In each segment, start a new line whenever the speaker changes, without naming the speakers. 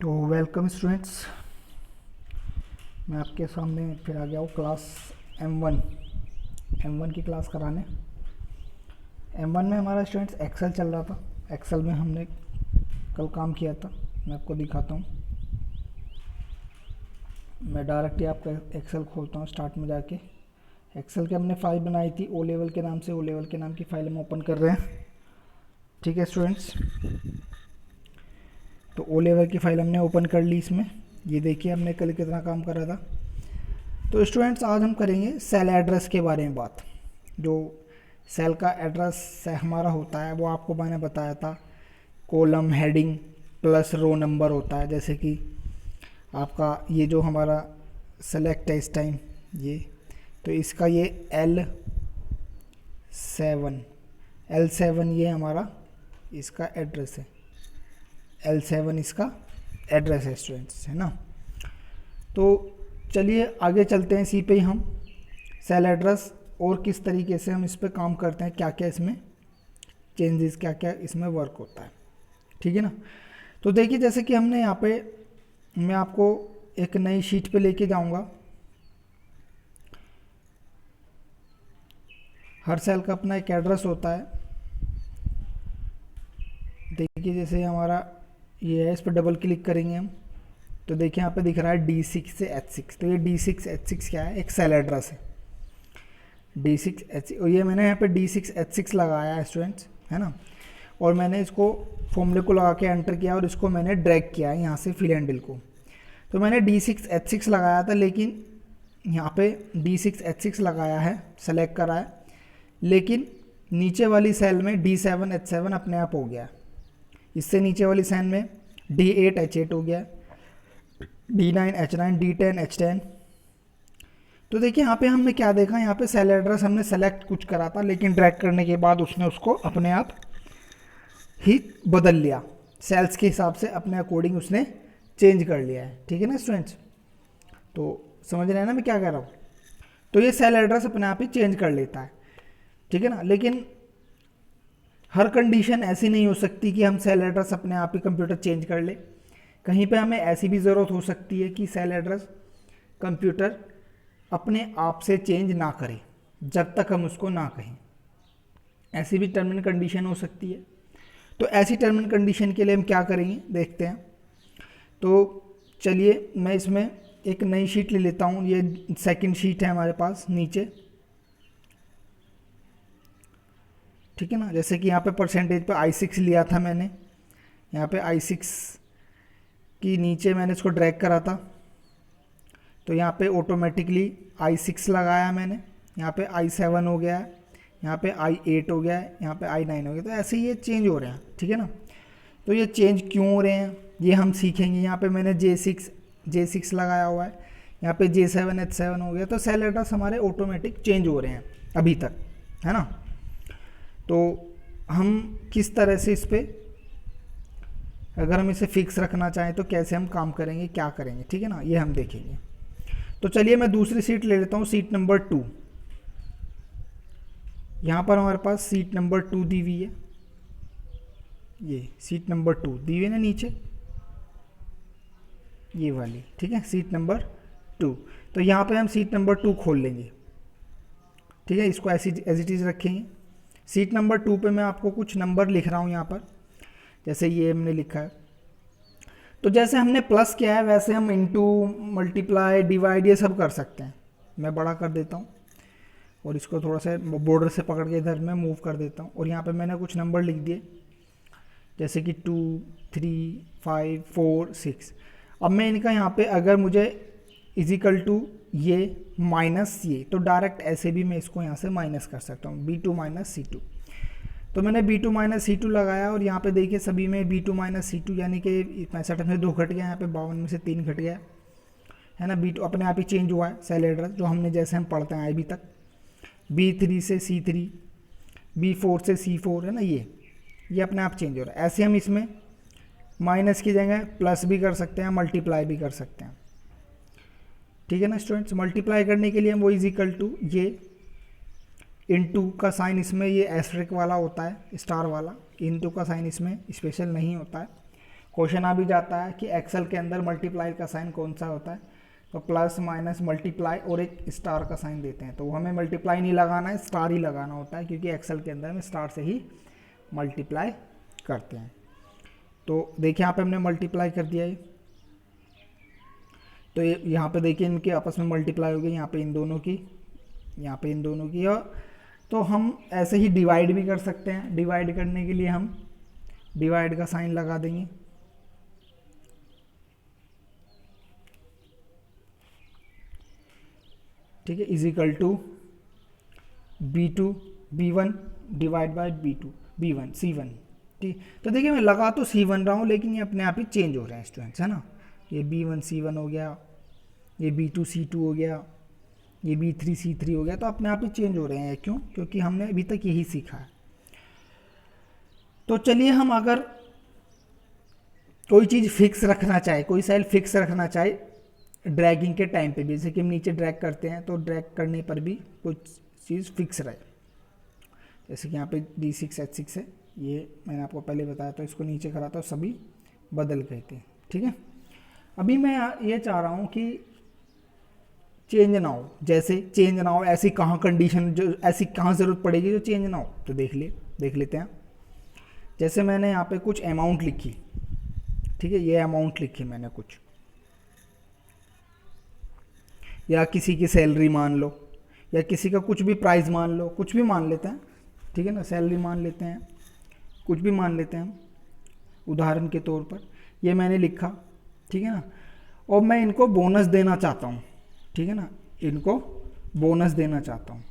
तो welcome students, मैं आपके सामने फिर आ गया हूँ क्लास एम वन की क्लास कराने। M1 में हमारा स्टूडेंट्स एक्सेल चल रहा था। एक्सेल में हमने कल काम किया था, मैं आपको दिखाता हूँ। मैं डायरेक्ट ही आपका एक्सेल खोलता हूँ स्टार्ट में जाके। एक्सेल की हमने फाइल बनाई थी ओ लेवल के नाम से, ओ लेवल के नाम की फाइल हम ओपन कर रहे हैं। ठीक है स्टूडेंट्स, तो ओ लेवल की फ़ाइल हमने ओपन कर ली इसमें। ये देखिए हमने कल कितना काम करा था। तो स्टूडेंट्स आज हम करेंगे सेल एड्रेस के बारे में बात। जो सेल का एड्रेस हमारा होता है वो आपको मैंने बताया था, column heading plus row number होता है। जैसे कि आपका ये जो हमारा सेलेक्ट है इस टाइम ये, तो इसका ये L7 ये हमारा इसका एड्रेस है। L7 इसका एड्रेस है स्टूडेंट्स, है ना। तो चलिए आगे चलते हैं इसी पे ही हम सेल एड्रेस और किस तरीके से हम इस पे काम करते हैं, क्या क्या इसमें चेंजेस, क्या क्या इसमें वर्क होता है। ठीक है ना। तो देखिए जैसे कि हमने यहाँ पे, मैं आपको एक नई शीट पे लेके जाऊंगा। हर सेल का अपना एक एड्रेस होता है। देखिए जैसे हमारा ये है, इस पर डबल क्लिक करेंगे हम तो देखिए यहाँ पे दिख रहा है D6 से H6। तो ये D6H6 क्या है, एक सेल एड्रेस है D6H6। और ये मैंने यहाँ पे D6H6 लगाया है स्टूडेंट्स, है ना। और मैंने इसको फॉर्मूले को लगा के एंटर किया और इसको मैंने ड्रैग किया है यहाँ से फिल एंडल को। तो मैंने D6H6 लगाया था, लेकिन यहाँ पे D6H6 लगाया है, सेलेक्ट करा है, लेकिन नीचे वाली सेल में D7H7 अपने आप हो गया। इससे नीचे वाली सेल में D8H8 हो गया, D9H9, D10H10। तो देखिए यहाँ पे हमने क्या देखा, यहाँ पे सेल एड्रेस हमने सेलेक्ट कुछ करा था, लेकिन ड्रैग करने के बाद उसने उसको अपने आप ही बदल लिया, सेल्स के हिसाब से अपने अकॉर्डिंग उसने चेंज कर लिया है। ठीक है ना स्टूडेंट्स, तो समझ रहे हैं ना मैं क्या कह रहा हूँ। तो ये सेल एड्रेस अपने आप ही चेंज कर लेता है, ठीक है ना। लेकिन हर कंडीशन ऐसी नहीं हो सकती कि हम सेल एड्रेस अपने आप ही कंप्यूटर चेंज कर ले। कहीं पे हमें ऐसी भी ज़रूरत हो सकती है कि सेल एड्रेस कंप्यूटर अपने आप से चेंज ना करे जब तक हम उसको ना कहें। ऐसी भी टर्म एंड कंडीशन हो सकती है। तो ऐसी टर्म एंड कंडीशन के लिए हम क्या करेंगे देखते हैं। तो चलिए मैं इसमें एक नई शीट ले लेता हूँ। ये सेकंड शीट है हमारे पास नीचे, ठीक है ना। जैसे कि यहाँ पे परसेंटेज पे I6 लिया था मैंने, यहाँ पे I6 की नीचे मैंने इसको ड्रैग करा था, तो यहाँ पे ऑटोमेटिकली I6 लगाया मैंने, यहाँ पे I7 हो गया है, यहाँ पे I8 हो गया है, यहाँ पे I9 हो गया। तो ऐसे ही ये चेंज हो रहे हैं, ठीक है ना। तो ये चेंज क्यों हो रहे हैं ये हम सीखेंगे। यहाँ पे मैंने J6 लगाया हुआ है, यहाँ पे J7H7 हो गया। तो सेल एड्रेस हमारे ऑटोमेटिक चेंज हो रहे हैं अभी तक, है ना। तो हम किस तरह से इस पर, अगर हम इसे फिक्स रखना चाहें तो कैसे हम काम करेंगे, क्या करेंगे, ठीक है ना, ये हम देखेंगे। तो चलिए मैं दूसरी सीट ले लेता हूँ, सीट नंबर 2। यहाँ पर हमारे पास सीट नंबर 2 दी हुई है, ये सीट नंबर 2 दी हुई है ना नीचे, ये वाली, ठीक है, सीट नंबर 2। तो यहाँ पे हम सीट नंबर 2 खोल लेंगे, ठीक है। इसको ऐसी एज इट इज़ रखेंगे। सीट नंबर 2 पे मैं आपको कुछ नंबर लिख रहा हूँ यहाँ पर, जैसे ये हमने लिखा है। तो जैसे हमने प्लस किया है वैसे हम इंटू, मल्टीप्लाई, डिवाइड ये सब कर सकते हैं। मैं बड़ा कर देता हूँ और इसको थोड़ा सा बॉर्डर से पकड़ के इधर मैं मूव कर देता हूँ। और यहाँ पे मैंने कुछ नंबर लिख दिए, जैसे कि 2, 3, 5, 4, 6। अब मैं इनका यहाँ पे अगर मुझे इजिकल टू ये माइनस ये, तो डायरेक्ट ऐसे भी मैं इसको यहाँ से माइनस कर सकता हूँ, B2 माइनस C2। तो मैंने B2 माइनस C2 लगाया और यहाँ पे देखिए सभी में B2 माइनस C2, यानी कि 65 में 2 घट गया, यहाँ पे 52 में से 3 घट गया, है ना। B2 अपने आप ही चेंज हुआ है सेल एड्रेस, जो हमने जैसे हम पढ़ते हैं अभी तक, B3 से C3, B4 से C4, है ना। ये अपने आप चेंज हो रहा है। ऐसे हम इसमें माइनस की जगह प्लस भी कर सकते हैं, मल्टीप्लाई भी कर सकते हैं, ठीक है ना स्टूडेंट्स। मल्टीप्लाई करने के लिए हम वो इजिकल टू ये इनटू का साइन, इसमें ये एस्ट्रिक वाला होता है, स्टार वाला। इनटू का साइन इसमें स्पेशल नहीं होता है, क्वेश्चन आ भी जाता है कि एक्सेल के अंदर मल्टीप्लाई का साइन कौन सा होता है, तो प्लस माइनस मल्टीप्लाई और एक स्टार का साइन देते हैं, तो हमें मल्टीप्लाई नहीं लगाना है, स्टार ही लगाना होता है, क्योंकि एक्सेल के अंदर में स्टार से ही मल्टीप्लाई करते हैं। तो देखिए यहाँ पे हमने मल्टीप्लाई कर दिया है, तो यहाँ पे देखिए इनके आपस में मल्टीप्लाई हो गई, यहाँ पे इन दोनों की, यहाँ पे इन दोनों की। और तो हम ऐसे ही डिवाइड भी कर सकते हैं। डिवाइड करने के लिए हम डिवाइड का साइन लगा देंगे, ठीक है, is equal to B2 B1 divide by B2 B1 C1, ठीक। तो देखिए मैं लगा तो C1 रहा हूँ, लेकिन ये अपने आप ही चेंज हो रहे हैं स्टूडेंट्स, है ना। ये B1 C1 हो गया, ये B2 C2 हो गया, ये B3 C3 हो गया, तो अपने आप ही चेंज हो रहे हैं। क्यों? क्योंकि हमने अभी तक यही सीखा है। तो चलिए हम अगर कोई चीज़ फिक्स रखना चाहे, कोई सेल फिक्स रखना चाहे ड्रैगिंग के टाइम पे भी, जैसे कि हम नीचे ड्रैग करते हैं तो ड्रैग करने पर भी कुछ चीज़ फिक्स रहे, जैसे कि यहाँ पे D6 H6 है, ये मैंने आपको पहले बताया, तो इसको नीचे करा तो सभी बदल गए थे, ठीक है। अभी मैं ये चाह रहा हूँ कि चेंज ना हो, जैसे चेंज ना हो, ऐसी कहाँ कंडीशन, जो ऐसी कहाँ ज़रूरत पड़ेगी जो चेंज ना हो, तो देख लेते हैं। जैसे मैंने यहाँ पे कुछ अमाउंट लिखी, ठीक है, ये अमाउंट लिखी मैंने कुछ, या किसी की सैलरी मान लो, या किसी का कुछ भी प्राइस मान लो, कुछ भी मान लेते हैं, ठीक है ना, सैलरी मान लेते हैं, कुछ भी मान लेते हैं हम उदाहरण के तौर पर। ये मैंने लिखा, ठीक है ना, और मैं इनको बोनस देना चाहता हूँ, ठीक है ना, इनको बोनस देना चाहता हूँ,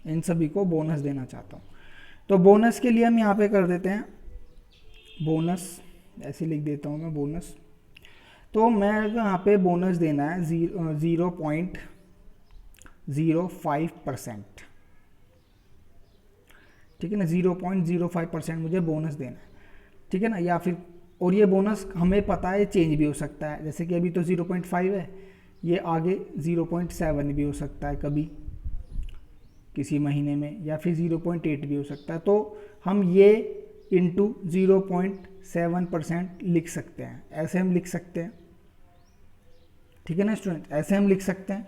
इन सभी को बोनस देना चाहता हूँ। तो बोनस के लिए हम यहाँ पे कर देते हैं बोनस, ऐसे लिख देता हूँ मैं बोनस। तो मैं यहाँ पे बोनस देना है 0.05%, ठीक है ना, 0.05% मुझे बोनस देना है, ठीक है ना। या फिर, और ये बोनस हमें पता है चेंज भी हो सकता है, जैसे कि अभी तो 0.5 है, ये आगे 0.7 भी हो सकता है कभी किसी महीने में, या फिर 0.8 भी हो सकता है। तो हम ये इंटू 0.7% लिख सकते हैं, ऐसे हम लिख सकते हैं, ठीक है ना स्टूडेंट, ऐसे हम लिख सकते हैं।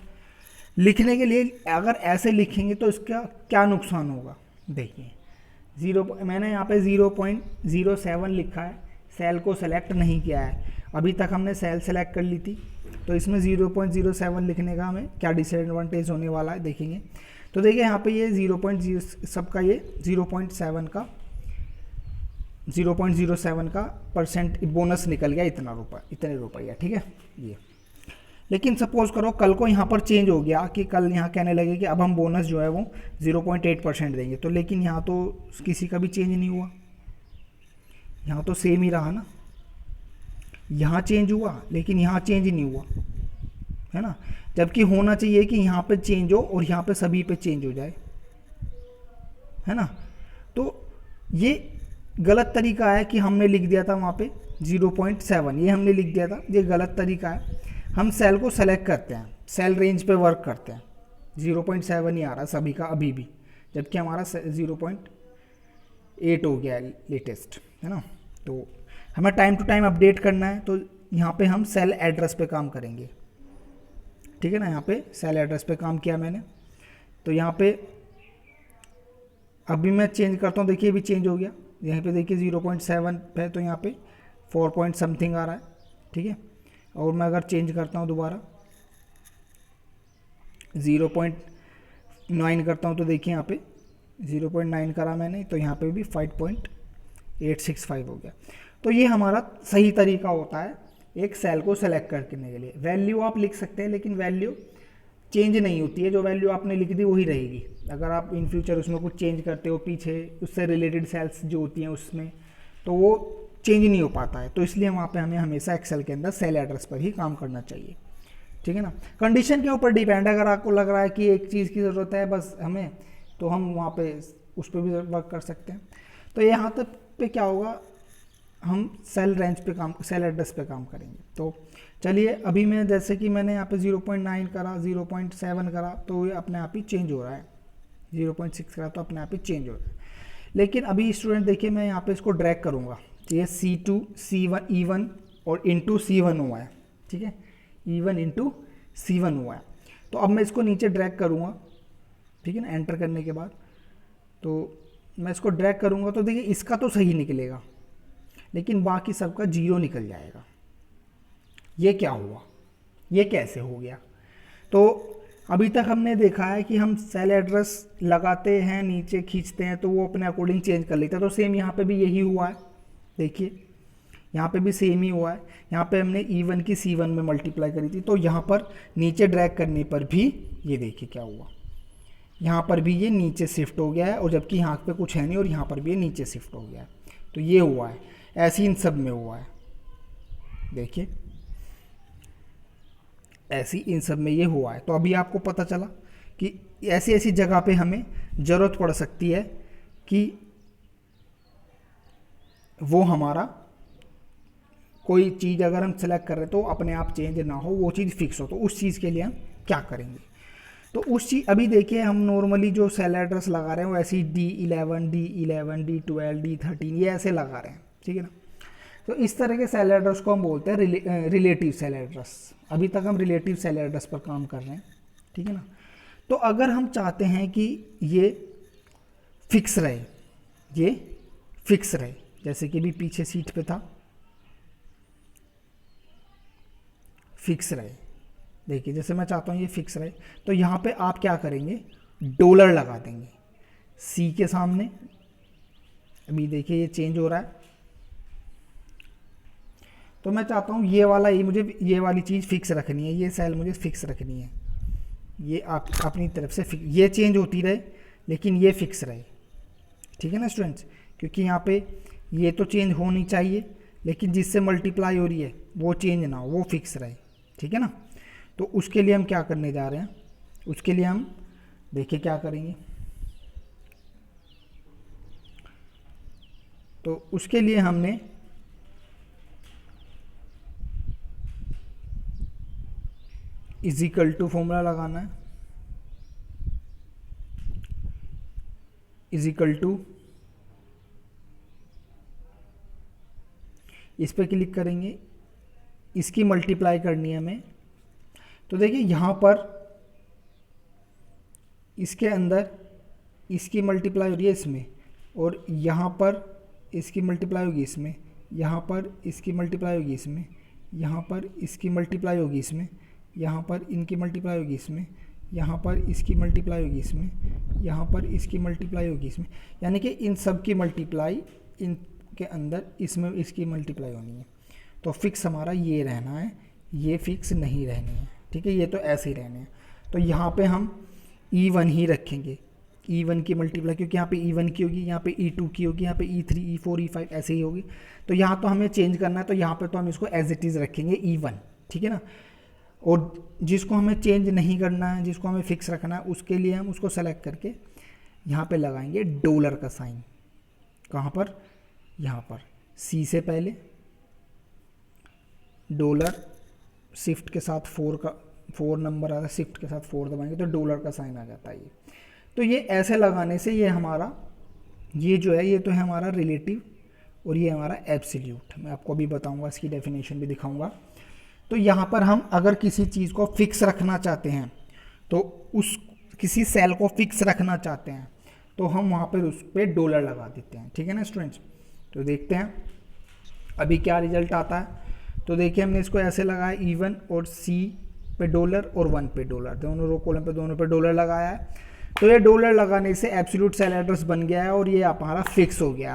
लिखने के लिए अगर ऐसे लिखेंगे तो इसका क्या नुकसान होगा, देखिए मैंने यहाँ पे 0.07 लिखा है, सेल को सेलेक्ट नहीं किया है, अभी तक हमने सेल सेलेक्ट कर ली थी, तो इसमें 0.07 लिखने का हमें क्या डिसएडवांटेज होने वाला है देखेंगे। तो देखिए यहाँ पे ये 0.0 सबका ये 0.07 का परसेंट बोनस निकल गया, इतने रुपया, ठीक है ये। लेकिन सपोज करो कल को यहाँ पर चेंज हो गया कि कल यहाँ कहने लगे कि अब हम बोनस जो है वो 0.8% देंगे, तो लेकिन यहाँ तो किसी का भी चेंज नहीं हुआ, यहाँ तो सेम ही रहा ना, यहाँ चेंज हुआ लेकिन यहाँ चेंज नहीं हुआ, है ना। जबकि होना चाहिए कि यहाँ पे चेंज हो और यहाँ पे सभी पे चेंज हो जाए, है ना। तो ये गलत तरीका है कि हमने लिख दिया था वहाँ पे 0.7, ये हमने लिख दिया था, ये गलत तरीका है। हम सेल को सेलेक्ट करते हैं, सेल रेंज पे वर्क करते हैं, 0.7 ही आ रहा सभी का अभी भी, जबकि हमारा 0.8 हो गया है लेटेस्ट, है ना। तो हमें टाइम टू टाइम अपडेट करना है, तो यहाँ पे हम सेल एड्रेस पे काम करेंगे, ठीक है ना। यहाँ पे सेल एड्रेस पे काम किया मैंने, तो यहाँ पे अभी मैं चेंज करता हूँ, देखिए अभी चेंज हो गया, यहाँ पे देखिए 0.7 है, तो यहाँ पे 4 पॉइंट समथिंग आ रहा है, ठीक है। और मैं अगर चेंज करता हूँ दोबारा 0.9 करता हूँ, तो देखिए यहाँ पे 0.9 करा मैंने, तो यहाँ पे भी 5.865 हो गया। तो ये हमारा सही तरीका होता है एक सेल को सेलेक्ट करने के लिए। वैल्यू आप लिख सकते हैं, लेकिन वैल्यू चेंज नहीं होती है, जो वैल्यू आपने लिख दी वही रहेगी। अगर आप इन फ्यूचर उसमें कुछ चेंज करते हो पीछे, उससे रिलेटेड सेल्स जो होती हैं उसमें, तो वो चेंज नहीं हो पाता है। तो इसलिए वहाँ पे हमें हमेशा एक्सेल के अंदर सेल एड्रेस पर ही काम करना चाहिए, ठीक है ना। कंडीशन के ऊपर डिपेंड, अगर आपको लग रहा है कि एक चीज़ की ज़रूरत है बस हमें, तो हम वहाँ पे उस पर भी वर्क कर सकते हैं। तो यहाँ तक पे क्या होगा, हम सेल रेंज पे काम, सेल एड्रेस पे काम करेंगे। तो चलिए अभी मैं, जैसे कि मैंने यहाँ पे 0.9 करा, 0.7 करा, तो ये अपने आप ही चेंज हो रहा है, 0.6 करा तो अपने आप ही चेंज हो रहा है। लेकिन अभी स्टूडेंट देखिए मैं यहाँ पे इसको ड्रैग करूँगा, तो ये C2 C1 E1 और इंटू C1 हुआ है, ठीक है, E1 इंटू C1 हुआ है। तो अब मैं इसको नीचे ड्रैग करूँगा, ठीक है ना, एंटर करने के बाद तो मैं इसको ड्रैग करूँगा तो देखिए इसका तो सही निकलेगा, लेकिन बाकी सबका 0 निकल जाएगा। ये क्या हुआ, ये कैसे हो गया? तो अभी तक हमने देखा है कि हम सेल एड्रेस लगाते हैं, नीचे खींचते हैं तो वो अपने अकॉर्डिंग चेंज कर लेता है। तो सेम यहाँ पे भी यही हुआ है, देखिए यहाँ पे भी सेम ही हुआ है। यहाँ पे हमने E1 की C1 में मल्टीप्लाई करी थी, तो यहाँ पर नीचे ड्रैग करने पर भी ये देखिए क्या हुआ, यहाँ पर भी ये नीचे शिफ्ट हो गया है, और जबकि यहाँ पे कुछ है नहीं और यहाँ पर भी ये नीचे शिफ्ट हो गया है। तो ये हुआ है, ऐसे इन सब में हुआ है, देखिए ऐसी इन सब में ये हुआ है। तो अभी आपको पता चला कि ऐसी ऐसी जगह पे हमें ज़रूरत पड़ सकती है कि वो हमारा कोई चीज़ अगर हम सेलेक्ट कर रहे तो अपने आप चेंज ना हो, वो चीज़ फिक्स हो। तो उस चीज़ के लिए हम क्या करेंगे? तो उस चीज़ अभी देखिए हम नॉर्मली जो सेल एड्रेस लगा रहे हैं वो ऐसे ही D11 D11 D12 D13 ये ऐसे लगा रहे हैं, ठीक है ना। तो इस तरह के सेल एड्रेस को हम बोलते हैं रिलेटिव सेल एड्रेस। अभी तक हम रिलेटिव सेल एड्रेस पर काम कर रहे हैं, ठीक है ना। तो अगर हम चाहते हैं कि ये फिक्स रहे, ये फिक्स रहे, जैसे कि भी पीछे सीट पे था, फिक्स रहे, देखिए जैसे मैं चाहता हूँ ये फिक्स रहे, तो यहाँ पे आप क्या करेंगे, डॉलर लगा देंगे सी के सामने। अभी देखिए ये चेंज हो रहा है, तो मैं चाहता हूँ ये वाला, मुझे ये वाली चीज़ फिक्स रखनी है, ये सेल मुझे फिक्स रखनी है, ये आप अपनी तरफ से ये चेंज होती रहे लेकिन ये फिक्स रहे, ठीक है ना स्टूडेंट्स। क्योंकि यहाँ पे ये तो चेंज होनी चाहिए, लेकिन जिससे मल्टीप्लाई हो रही है वो चेंज ना हो, वो फिक्स रहे, ठीक है ना। तो उसके लिए हम क्या करने जा रहे हैं, उसके लिए हम देखिए क्या करेंगे। तो उसके लिए हमने इज इक्वल टू फॉर्मूला लगाना है, इज इक्वल टू, इस पर क्लिक करेंगे, इसकी मल्टीप्लाई करनी है हमें। तो देखिए यहाँ पर इसके अंदर इसकी मल्टीप्लाई हो रही है इसमें, और यहाँ पर इसकी मल्टीप्लाई होगी इसमें, यहाँ पर इसकी मल्टीप्लाई होगी इसमें, यहाँ पर इसकी मल्टीप्लाई होगी इसमें, यहाँ पर इनकी मल्टीप्लाई होगी इसमें, यहाँ पर इसकी मल्टीप्लाई होगी इसमें, यहाँ पर इसकी मल्टीप्लाई होगी इसमें, यानी कि इन सब की मल्टीप्लाई इनके अंदर इसमें इसकी मल्टीप्लाई होनी है। तो फिक्स हमारा ये रहना है, ये फिक्स नहीं रहनी है, ठीक है, ये तो ऐसे ही रहने हैं। तो यहाँ पे हम E1 ही रखेंगे, E1 की मल्टीप्लाई, क्योंकि यहाँ पे E1 की होगी, यहाँ पे E2 की होगी, यहाँ पे E3 E4 E5 ऐसे ही होगी। तो यहाँ तो हमें चेंज करना है, तो यहाँ पे तो हम इसको एज इट इज़ रखेंगे E1, ठीक है ना। और जिसको हमें चेंज नहीं करना है, जिसको हमें फिक्स रखना है, उसके लिए हम उसको सेलेक्ट करके यहाँ पे लगाएंगे डॉलर का साइन। कहाँ पर? यहाँ पर C से पहले डॉलर, शिफ्ट के साथ 4 नंबर आ रहा है, शिफ्ट के साथ 4 दबाएंगे तो डॉलर का साइन आ जाता है ये। तो ये ऐसे लगाने से ये हमारा, ये जो है ये तो है हमारा रिलेटिव और ये हमारा एब्सोल्यूट। मैं आपको अभी बताऊंगा, इसकी डेफिनेशन भी दिखाऊंगा। तो यहाँ पर हम अगर किसी चीज़ को फिक्स रखना चाहते हैं, तो उस किसी सेल को फिक्स रखना चाहते हैं, तो हम वहाँ पर उस पर डॉलर लगा देते हैं, ठीक है ना स्टूडेंट्स। तो देखते हैं अभी क्या रिजल्ट आता है। तो देखिए हमने इसको ऐसे लगाया, E1 और C पे डॉलर और 1 पे डॉलर, दोनों रो कॉलम पे दोनों पे डॉलर लगाया है। तो ये डॉलर लगाने से एब्सोल्यूट सेल एड्रेस बन गया है और ये हमारा फिक्स हो गया।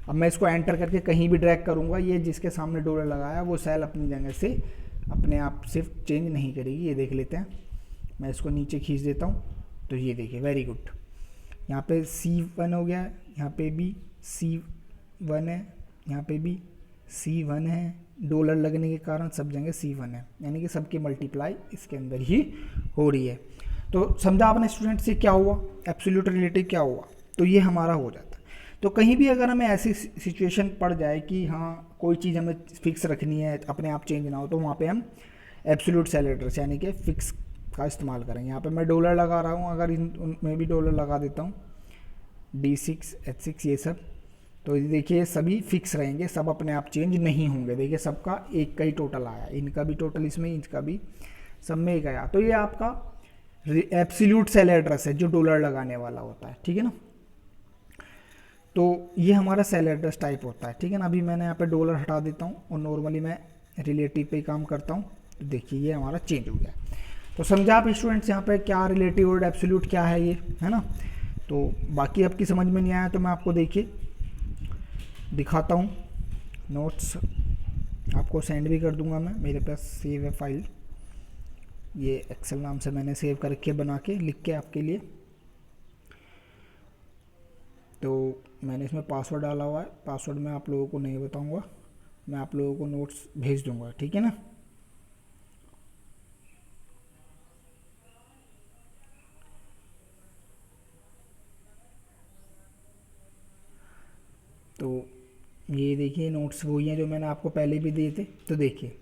अब मैं इसको एंटर करके कहीं भी ड्रैग करूँगा, ये जिसके सामने डॉलर लगाया वो सेल अपनी जगह से अपने आप सिर्फ चेंज नहीं करेगी। ये देख लेते हैं, मैं इसको नीचे खींच देता हूँ, तो ये देखिए वेरी गुड, यहाँ पे C1 हो गया, यहाँ पे भी C1 है, यहाँ पे भी C1 है, डॉलर लगने के कारण सब जगह C1 है, यानी कि सबकी मल्टीप्लाई इसके अंदर ही हो रही है। तो समझा आपने स्टूडेंट से क्या हुआ, एब्सोल्यूट रिलेटिव क्या हुआ, तो ये हमारा हो जाता है। तो कहीं भी अगर हमें ऐसी सिचुएशन पड़ जाए कि हाँ कोई चीज़ हमें फिक्स रखनी है, अपने आप चेंज ना हो, तो वहाँ पे हम एब्सोल्यूट सेल एड्रेस यानी कि फिक्स का इस्तेमाल करेंगे। यहाँ पे मैं डॉलर लगा रहा हूँ, अगर इनमें भी डॉलर लगा देता हूँ, D6 H6 ये सब, तो ये देखिए ये सभी फिक्स रहेंगे, सब अपने आप चेंज नहीं होंगे। देखिए सबका एक का ही टोटल आया, इनका भी टोटल इसमें, इनका भी, सब में एक आया। तो ये आपका एब्सोल्यूट सेल एड्रेस है जो डॉलर लगाने वाला होता है, ठीक है ना। तो ये हमारा सेल एड्रेस टाइप होता है, ठीक है ना। अभी मैंने यहाँ पे डॉलर हटा देता हूँ और नॉर्मली मैं रिलेटिव पे काम करता हूँ, तो देखिए ये हमारा चेंज हो गया। तो समझा आप स्टूडेंट्स यहाँ पे क्या रिलेटिव और एब्सोल्यूट क्या है ये, है ना। तो बाकी आपकी समझ में नहीं आया तो मैं आपको देखिए दिखाता हूँ, नोट्स आपको सेंड भी कर दूंगा मैं, मेरे पास सेव है फाइल, ये एक्सेल नाम से मैंने सेव कर रखी है बना के, लिख के आपके लिए। तो मैंने इसमें पासवर्ड डाला हुआ है, पासवर्ड मैं आप लोगों को नहीं बताऊंगा, मैं आप लोगों को नोट्स भेज दूंगा, ठीक है ना। तो ये देखिए नोट्स वही हैं जो मैंने आपको पहले भी दिए थे। तो देखिए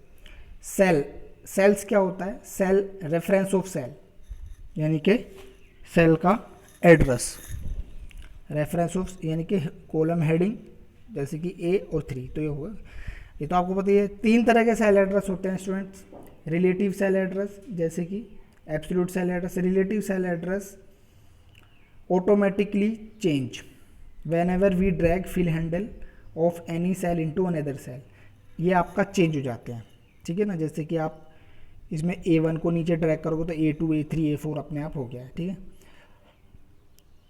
सेल्स क्या होता है, सेल रेफरेंस ऑफ सेल, यानी कि सेल का एड्रेस, रेफरेंस ऑफ यानी कि कॉलम हेडिंग, जैसे कि ए और 3, तो ये होगा। ये तो आपको पता ही है। 3 तरह के सेल एड्रेस होते हैं स्टूडेंट्स, रिलेटिव सेल एड्रेस जैसे कि absolute cell address. Relative cell address automatically change whenever we drag fill handle of any cell into another cell, ये आपका चेंज हो जाते हैं, ठीक है ना। जैसे कि आप इसमें A1 को नीचे ड्रैग करोगे तो A2 A3 A4 अपने आप हो गया है, ठीक है।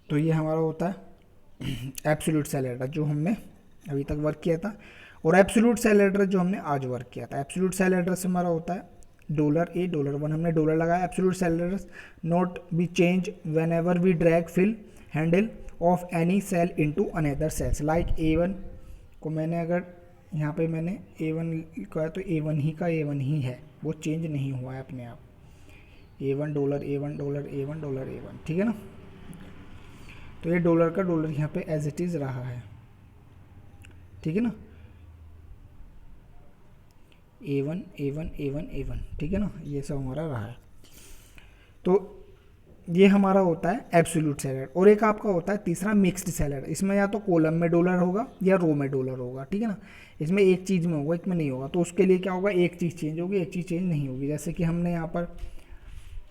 तो ये हमारा होता है एब्सोल्यूट सेल एड्रेस जो हमने अभी तक वर्क किया था, और एब्सोल्यूट सेल एड्रेस जो हमने आज वर्क किया था। एब्सोल्यूट सेल एड्रेस हमारा होता है $A $1, हमने डॉलर लगाया। Absolute cell address not be change whenever we drag fill handle of any cell into another cells, like A1 को मैंने अगर यहाँ पे मैंने A1 लिखा है तो A1 ही का A1 ही है, वो चेंज नहीं हुआ है अपने आप। A1 dollar A1 dollar A1 dollar A1, ठीक है ना। तो ये डॉलर का डॉलर यहाँ पे एज इट इज़ रहा है, ठीक है ना। A1 A1 A1 A1, ठीक है ना, ये सब हमारा रहा है। तो ये हमारा होता है एब्सोल्यूट सेल एड्रेस। और एक आपका होता है तीसरा मिक्स्ड सेल एड्रेस, इसमें या तो कॉलम में डॉलर होगा या रो में डॉलर होगा, ठीक है ना। इसमें एक चीज़ में होगा, एक में नहीं होगा। तो उसके लिए क्या होगा, एक चीज़ चेंज होगी, एक चीज़ चेंज नहीं होगी। जैसे कि हमने यहाँ पर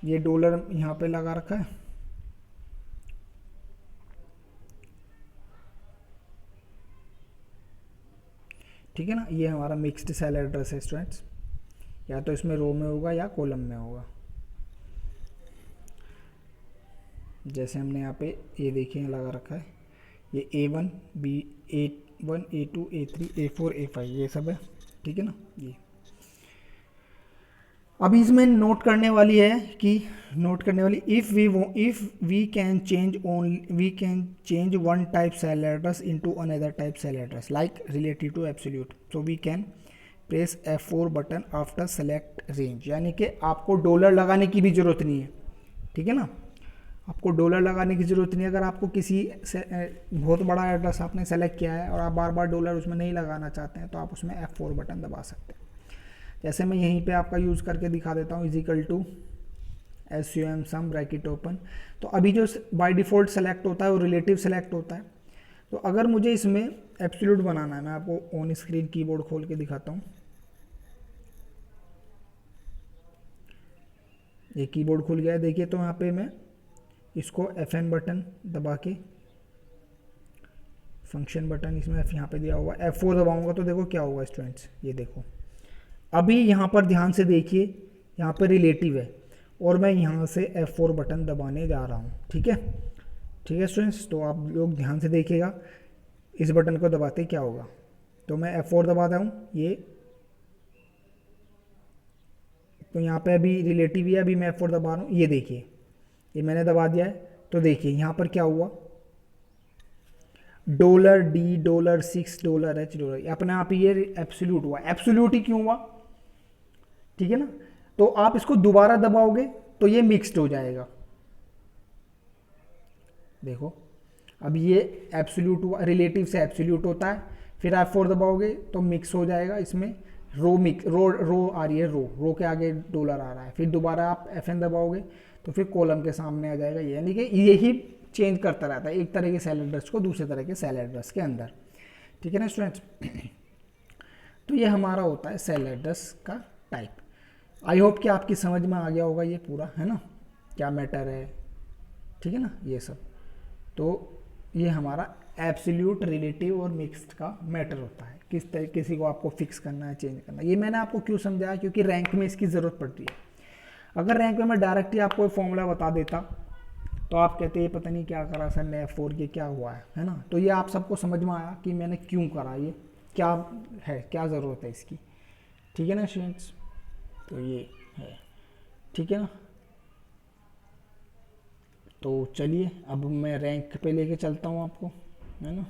ये डॉलर यहाँ पे लगा रखा है, ठीक है ना। ये हमारा मिक्स्ड सेल एड्रेस है स्टूडेंट्स, या तो इसमें रो में होगा या कॉलम में होगा। जैसे हमने यहाँ पे ये देखिए लगा रखा है, ये A1 A1 A2 A3 A4 A5 ये सब है, ठीक है ना। ये अभी इसमें नोट करने वाली if we can change one type cell address into another type cell address like relative to absolute, so we can press F4 button after select range, यानी कि आपको डॉलर लगाने की भी ज़रूरत नहीं है, ठीक है ना। आपको डॉलर लगाने की ज़रूरत नहीं है। अगर आपको किसी से बहुत बड़ा एड्रेस आपने सेलेक्ट किया है और आप बार बार डॉलर उसमें नहीं लगाना चाहते हैं तो आप उसमें F4 बटन दबा सकते हैं। जैसे मैं यहीं पे आपका यूज़ करके दिखा देता हूँ, is equal to SUM sum bracket open. तो अभी जो बाय डिफ़ॉल्ट सेलेक्ट होता है वो रिलेटिव सेलेक्ट होता है। तो अगर मुझे इसमें एब्सोल्यूट बनाना है, मैं आपको ऑन स्क्रीन कीबोर्ड खोल के दिखाता हूँ। ये कीबोर्ड खुल गया है, देखिए। तो यहाँ पे मैं इसको FN बटन दबा के, फंक्शन बटन इसमें यहाँ पे दिया हुआ, F4 दबाऊंगा तो देखो क्या होगा स्टूडेंट्स, ये देखो। अभी यहाँ पर ध्यान से देखिए, यहाँ पर रिलेटिव है और मैं यहाँ से F4 बटन दबाने जा रहा हूँ, ठीक है, ठीक है स्टूडेंट्स। तो आप लोग ध्यान से देखिएगा इस बटन को दबाते क्या होगा। तो मैं F4 दबाता हूँ, ये तो यहाँ पे अभी रिलेटिव ही है, अभी मैं F4 दबा रहा हूँ, ये देखिए ये मैंने दबा दिया है। तो देखिए यहाँ पर क्या हुआ, $D $6 $H अपने आप ही ये एब्सोल्यूट हुआ। एब्सोल्यूट ही क्यों हुआ, ठीक है ना। तो आप इसको दोबारा दबाओगे तो ये मिक्स्ड हो जाएगा, देखो अब ये एब्सोल्यूट हुआ, रिलेटिव से एब्सोल्यूट होता है, फिर F4 दबाओगे तो मिक्स हो जाएगा। इसमें रो आ रही है, रो के आगे डॉलर आ रहा है, फिर दोबारा आप FN दबाओगे तो फिर कॉलम के सामने आ जाएगा। यानी कि यही चेंज करता रहता है एक तरह के सेल एड्रेस को दूसरे तरह के सेल एड्रेस के अंदर। ठीक है ना स्टूडेंट्स। तो ये हमारा होता है सेल एड्रेस का टाइप। आई होप कि आपकी समझ में आ गया होगा ये पूरा, है ना, क्या मैटर है, ठीक है ना, ये सब। तो ये हमारा एब्सोल्यूट, रिलेटिव और मिक्स्ड का मैटर होता है, किसी को आपको फिक्स करना है, चेंज करना है। ये मैंने आपको क्यों समझाया, क्योंकि रैंक में इसकी ज़रूरत पड़ती है। अगर रैंक में मैं डायरेक्टली आपको फॉर्मूला बता देता तो आप कहते ये पता नहीं क्या करा सर ने, F4 के क्या हुआ है ना। तो ये आप सबको समझ में आया कि मैंने क्यों करा, ये क्या है, क्या ज़रूरत है इसकी, ठीक है ना स्टूडेंट्स। तो ये है, ठीक है ना। तो चलिए अब मैं रैंक पे लेके चलता हूँ आपको, है ना।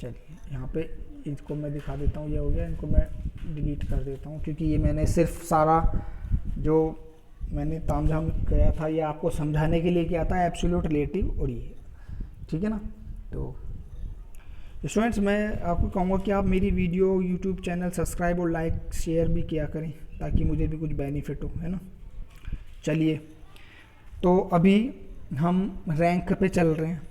चलिए यहाँ पे इसको मैं दिखा देता हूँ, ये हो गया, इनको मैं डिलीट कर देता हूँ, क्योंकि ये मैंने सिर्फ सारा जो मैंने तामझाम किया था ये आपको समझाने के लिए किया था, एब्सोल्यूट, रिलेटिव और ये, ठीक है ना। तो स्टूडेंट्स मैं आपको कहूँगा कि आप मेरी वीडियो यूट्यूब चैनल सब्सक्राइब और लाइक शेयर भी किया करें, ताकि मुझे भी कुछ बेनिफिट हो, है ना। चलिए तो अभी हम रैंक पे चल रहे हैं।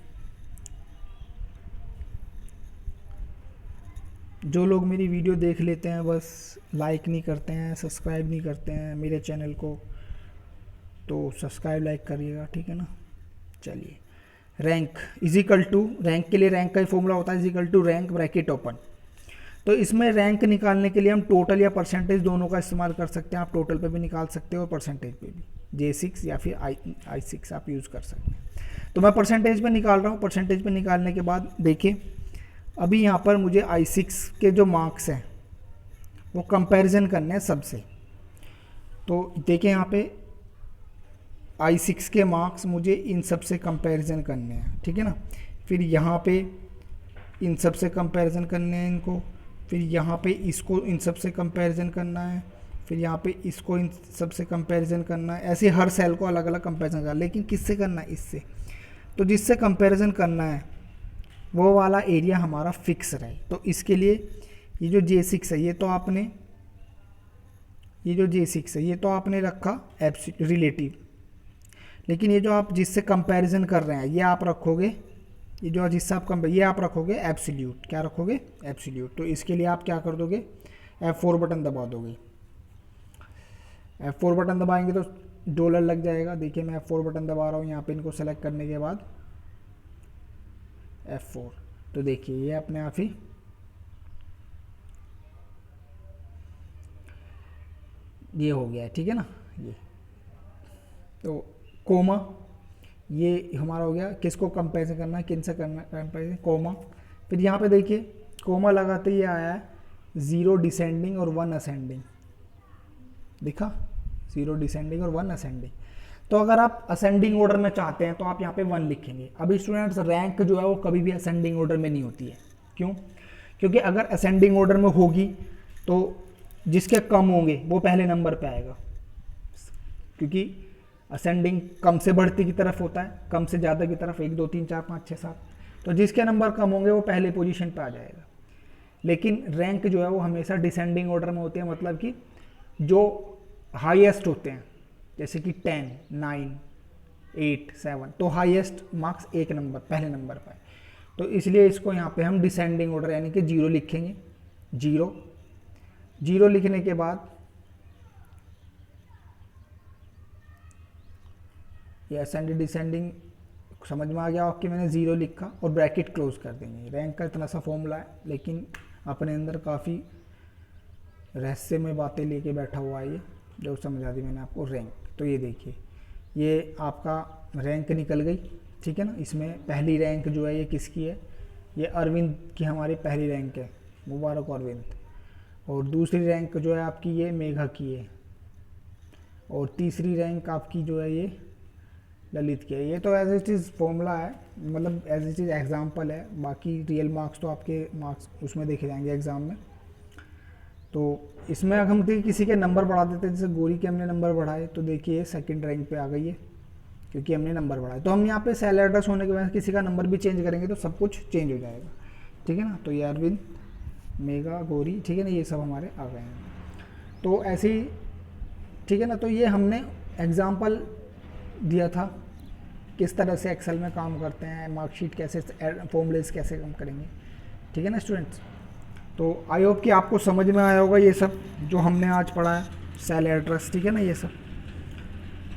जो लोग मेरी वीडियो देख लेते हैं बस लाइक नहीं करते हैं, सब्सक्राइब नहीं करते हैं मेरे चैनल को, तो सब्सक्राइब लाइक करिएगा, ठीक है ना। चलिए rank is equal to, rank के लिए रैंक का ही फॉर्मूला होता है is equal to rank bracket open. तो इसमें रैंक निकालने के लिए हम टोटल या परसेंटेज दोनों का इस्तेमाल कर सकते हैं। आप टोटल पे भी निकाल सकते हो और परसेंटेज पे भी, J6 या फिर I6 आप यूज़ कर सकते हैं। तो मैं परसेंटेज पे निकाल रहा हूँ। परसेंटेज पे निकालने के बाद देखिए अभी यहाँ पर मुझे I6 के जो मार्क्स हैं वो कंपैरिजन करने हैं सबसे। तो देखिए यहाँ पे I6 के मार्क्स मुझे इन सब से कंपैरिजन करने हैं, ठीक है ना। फिर यहाँ पे इन सब से कंपैरिजन करने हैं इनको, फिर यहाँ पे इसको इन सब से कंपैरिजन करना है, फिर यहाँ पे इसको इन सब से कंपैरिजन करना है। ऐसे हर सेल को अलग अलग कंपैरिजन करना है, लेकिन किससे करना है, इससे। तो जिससे कंपैरिजन करना है वो वाला एरिया हमारा फिक्स रहे। तो इसके लिए ये जो J6 है ये तो आपने, ये जो J6 है ये तो आपने रखा रिलेटिव, लेकिन ये जो आप जिससे कंपैरिजन कर रहे हैं ये आप रखोगे, ये जो जिससे आप ये आप रखोगे एब्सोल्यूट। क्या रखोगे, एब्सोल्यूट। तो इसके लिए आप क्या कर दोगे, F4 बटन दबा दोगे। F4 बटन दबाएंगे तो डॉलर लग जाएगा। देखिए मैं F4 बटन दबा रहा हूँ यहाँ पे, इनको सेलेक्ट करने के बाद F4, तो देखिए ये अपने आप ही ये हो गया है, ठीक है ना। ये तो कोमा ये हमारा हो गया, किसको कंपेरिजन करना है, किन से करना कंपेरिजन, कोमा। फिर यहाँ पे देखिए कोमा लगाते ही आया है 0 डिसेंडिंग और 1 असेंडिंग, दिखा 0 डिसेंडिंग और 1 असेंडिंग। तो अगर आप असेंडिंग ऑर्डर में चाहते हैं तो आप यहाँ पे 1 लिखेंगे। अभी स्टूडेंट्स रैंक जो है वो कभी भी असेंडिंग ऑर्डर में नहीं होती है। क्यों, क्योंकि अगर असेंडिंग ऑर्डर में होगी तो जिसके कम होंगे वो पहले नंबर पे आएगा, क्योंकि असेंडिंग कम से बढ़ती की तरफ होता है, कम से ज़्यादा की तरफ, 1 2 3 4 5 6 7। तो जिसके नंबर कम होंगे वो पहले पोजीशन पे आ जाएगा। लेकिन रैंक जो है वो हमेशा डिसेंडिंग ऑर्डर में होती है, मतलब कि जो हाईएस्ट होते हैं जैसे कि 10 9 8 7, तो हाईएस्ट मार्क्स एक नंबर पहले नंबर पर है। तो इसलिए इसको यहाँ पे हम डिसेंडिंग ऑर्डर यानी कि 0 लिखेंगे। 0 लिखने के बाद ये असेंडिंग डिसेंडिंग समझ में आ गया आपके, मैंने 0 लिखा और ब्रैकेट क्लोज कर देंगे। रैंक का इतना सा फॉर्मूला है, लेकिन अपने अंदर काफ़ी रहस्यमय बातें लेके बैठा हुआ है ये, जो समझा दी मैंने आपको रैंक। तो ये देखिए ये आपका रैंक निकल गई, ठीक है ना। इसमें पहली रैंक जो है ये किसकी है, ये अरविंद की हमारी पहली रैंक है, मुबारक अरविंद। और दूसरी रैंक जो है आपकी ये मेघा की है, और तीसरी रैंक आपकी जो है ये ललित की है। ये तो एज इट इज़ फॉर्मूला है, मतलब एज इट इज़ एग्जाम्पल है, बाकी रियल मार्क्स तो आपके मार्क्स उसमें देखे जाएंगे एग्ज़ाम में। तो इसमें अगर हम किसी के नंबर बढ़ा देते हैं, जैसे गोरी के हमने नंबर बढ़ाए तो देखिए सेकंड रैंक पे आ गई है, क्योंकि हमने नंबर बढ़ाए। तो हम यहाँ पे सेल एड्रेस होने के बाद किसी का नंबर भी चेंज करेंगे तो सब कुछ चेंज हो जाएगा, ठीक है ना। तो ये अरविंद, मेघा, गोरी, ठीक है ना, ये सब हमारे आ गए हैं। तो ऐसे ही, ठीक है ना। तो ये हमने एग्जाम्पल दिया था किस तरह से एक्सेल में काम करते हैं, मार्कशीट कैसे, फॉर्मूलेस कैसे काम करेंगे। ठीक है ना स्टूडेंट्स, तो आई होप कि आपको समझ में आया होगा ये सब जो हमने आज पढ़ा है, सेल एड्रेस। ठीक है ना, ये सब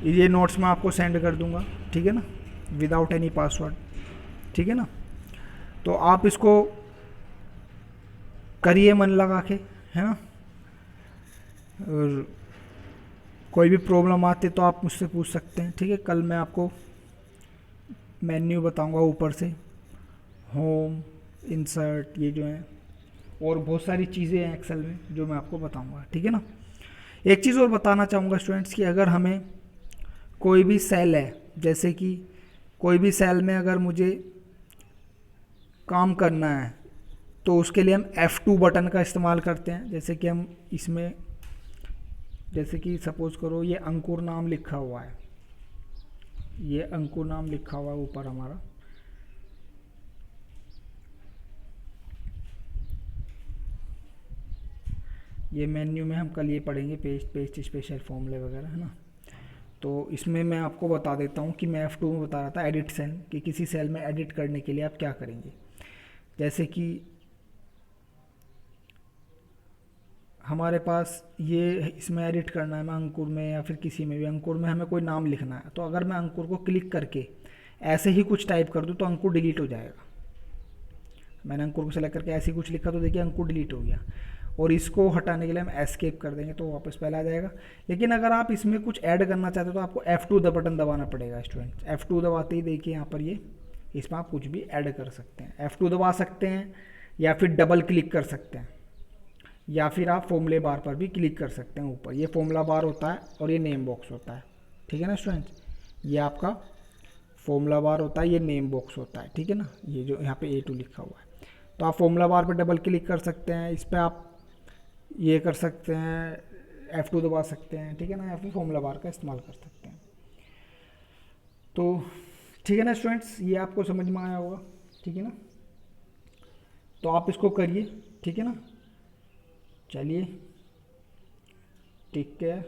ये नोट्स मैं आपको सेंड कर दूंगा, ठीक है ना, विदाउट एनी पासवर्ड। ठीक है ना, तो आप इसको करिए मन लगा के, है ना, और कोई भी प्रॉब्लम आती तो आप मुझसे पूछ सकते हैं। ठीक है, कल मैं आपको मेन्यू बताऊंगा ऊपर से, होम, इंसर्ट, ये जो है और बहुत सारी चीज़ें हैं एक्सेल में जो मैं आपको बताऊंगा। ठीक है ना, एक चीज़ और बताना चाहूँगा स्टूडेंट्स कि अगर हमें कोई भी सेल है, जैसे कि कोई भी सेल में अगर मुझे काम करना है तो उसके लिए हम F2 बटन का इस्तेमाल करते हैं। जैसे कि हम इसमें, जैसे कि सपोज करो ये अंकुर नाम लिखा हुआ है, ये अंकुर नाम लिखा हुआ है ऊपर हमारा, ये मेन्यू में हम कल ये पढ़ेंगे पेस्ट स्पेशल फॉर्मूले वगैरह, है ना। तो इसमें मैं आपको बता देता हूँ कि मैं F2 में बता रहा था एडिट सेल, कि किसी सेल में एडिट करने के लिए आप क्या करेंगे। जैसे कि हमारे पास ये इसमें एडिट करना है, मैं अंकुर में या फिर किसी में भी, अंकुर में हमें कोई नाम लिखना है, तो अगर मैं अंकुर को क्लिक करके ऐसे ही कुछ टाइप कर दूँ तो अंकुर डिलीट हो जाएगा। मैंने अंकुर को सेलेक्ट करके ऐसे ही कुछ लिखा तो देखिए अंकुर डिलीट हो गया, और इसको हटाने के लिए हम एस्केप कर देंगे तो वापस पहले आ जाएगा। लेकिन अगर आप इसमें कुछ ऐड करना चाहते हो तो आपको F2 बटन दबाना पड़ेगा स्टूडेंट्स। F2 दबाते ही देखिए यहाँ पर ये, इसमें आप कुछ भी ऐड कर सकते हैं। F2 दबा सकते हैं या फिर डबल क्लिक कर सकते हैं, या फिर आप फॉर्मूले बार पर भी क्लिक कर सकते हैं। ऊपर ये फॉर्मूला बार होता है और ये नेम बॉक्स होता है। ठीक है ना स्टूडेंट्स, ये आपका फॉर्मूला बार होता है, ये नेम बॉक्स होता है। ठीक है ना, ये जो यहाँ पे A2 लिखा हुआ है, तो आप फॉर्मूला बार पर डबल क्लिक कर सकते हैं, इस पर आप ये कर सकते हैं, F2 दबा सकते हैं। ठीक है ना, या फिर फॉर्मूला बार का इस्तेमाल कर सकते हैं। तो ठीक है ना स्टूडेंट्स, ये आपको समझ में आया होगा। ठीक है ना, तो आप इसको करिए। ठीक है ना, चलिए, take care,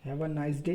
have a nice day.